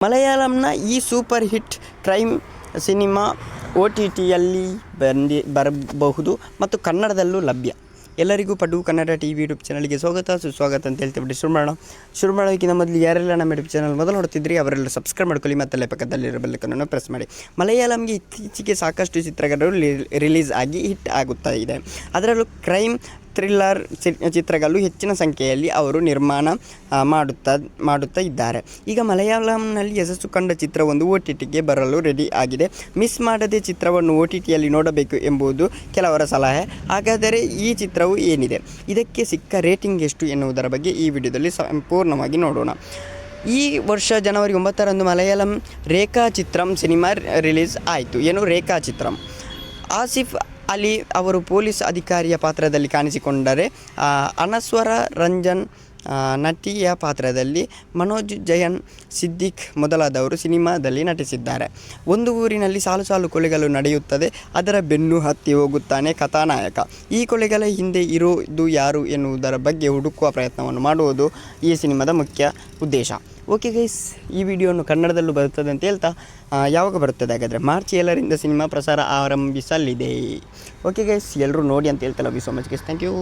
ಮಲಯಾಳಂನ ಈ super hit crime cinema OTTಯಲ್ಲಿ ಬರಬಹುದು ಮತ್ತು ಕನ್ನಡದಲ್ಲೂ ಲಭ್ಯ. ಎಲ್ಲರಿಗೂ ಪಡು ಕನ್ನಡ TV ಯೂಟ್ಯೂಬ್ ಚಾನಲ್ಗೆ ಸುಸ್ವಾಗತ ಅಂತ ಹೇಳ್ತೀವಿ. ಶುರು ಮಾಡೋಕ್ಕಿಂತ ಮೊದಲು ಯಾರೆಲ್ಲ ನಮ್ಮ ಯೂಟ್ಯೂಬ್ ಚಾನಲ್ ಮೊದಲು ನೋಡ್ತಿದ್ರಿ ಅವರೆಲ್ಲ ಸಬ್ಸ್ಕ್ರೈಬ್ ಮಾಡ್ಕೊಳ್ಳಿ ಮತ್ತು ಪಕ್ಕದಲ್ಲಿರೋ ಬೆಲ್ಲೈಕನ್ನು ಪ್ರೆಸ್ ಮಾಡಿ. ಮಲಯಾಳಂಗೆ ಇತ್ತೀಚೆಗೆ ಸಾಕಷ್ಟು ಚಿತ್ರಗಳು ರಿಲೀಸ್ ಆಗಿ ಹಿಟ್ ಆಗುತ್ತಾ ಇದೆ. ಅದರಲ್ಲೂ ಕ್ರೈಮ್ ಥ್ರಿಲ್ಲರ್ ಚಿತ್ರಗಳು ಹೆಚ್ಚಿನ ಸಂಖ್ಯೆಯಲ್ಲಿ ಅವರು ನಿರ್ಮಾಣ ಮಾಡುತ್ತಾ ಇದ್ದಾರೆ. ಈಗ ಮಲಯಾಳಂನಲ್ಲಿ ಯಶಸ್ಸು ಕಂಡ ಚಿತ್ರವೊಂದು OTTಗೆ ಬರಲು ರೆಡಿ ಆಗಿದೆ. ಮಿಸ್ ಮಾಡದೆ ಚಿತ್ರವನ್ನು OTTಯಲ್ಲಿ ನೋಡಬೇಕು ಎಂಬುದು ಕೆಲವರ ಸಲಹೆ. ಹಾಗಾದರೆ ಈ ಚಿತ್ರವು ಏನಿದೆ, ಇದಕ್ಕೆ ಸಿಕ್ಕ ರೇಟಿಂಗ್ ಎಷ್ಟು ಎನ್ನುವುದರ ಬಗ್ಗೆ ಈ ವಿಡಿಯೋದಲ್ಲಿ ಸಂಪೂರ್ಣವಾಗಿ ನೋಡೋಣ. ಈ ವರ್ಷ ಜನವರಿ 9ರಂದು ಮಲಯಾಳಂ ರೇಖಾ ಚಿತ್ರಂ ಸಿನಿಮಾ ರಿಲೀಸ್ ಆಯಿತು. ರೇಖಾ ಚಿತ್ರಂ ಆಸಿಫ್ ಅಲಿ ಅವರು ಪೊಲೀಸ್ ಅಧಿಕಾರಿಯ ಪಾತ್ರದಲ್ಲಿ ಕಾಣಿಸಿಕೊಂಡರೆ, ಅನಸ್ವರ ರಂಜನ್ ನಟಿಯ ಪಾತ್ರದಲ್ಲಿ ಮನೋಜ್ ಜಯನ್, ಸಿದ್ದಿಕ್ ಮೊದಲಾದವರು ಸಿನಿಮಾದಲ್ಲಿ ನಟಿಸಿದ್ದಾರೆ. ಒಂದು ಊರಿನಲ್ಲಿ ಸಾಲು ಕೊಲೆಗಳು ನಡೆಯುತ್ತದೆ. ಅದರ ಬೆನ್ನು ಹತ್ತಿ ಹೋಗುತ್ತಾನೆ ಕಥಾನಾಯಕ. ಈ ಕೊಲೆಗಳ ಹಿಂದೆ ಇರೋದು ಯಾರು ಎನ್ನುವುದರ ಬಗ್ಗೆ ಹುಡುಕುವ ಪ್ರಯತ್ನವನ್ನು ಮಾಡುವುದು ಈ ಸಿನಿಮಾದ ಮುಖ್ಯ ಉದ್ದೇಶ. ಓಕೆ ಗೈಸ್, ಈ ವಿಡಿಯೋನು ಕನ್ನಡದಲ್ಲೂ ಬರುತ್ತದೆ ಅಂತ ಹೇಳ್ತಾ, ಯಾವಾಗ ಬರುತ್ತದೆ ಹಾಗಾದರೆ? ಮಾರ್ಚ್ 7ರಿಂದ ಸಿನಿಮಾ ಪ್ರಸಾರ ಆರಂಭಿಸಲಿದೆ. ಓಕೆ ಗೈಸ್, ಎಲ್ಲರೂ ನೋಡಿ ಅಂತ ಹೇಳ್ತಾ love you so much guys. Thank you.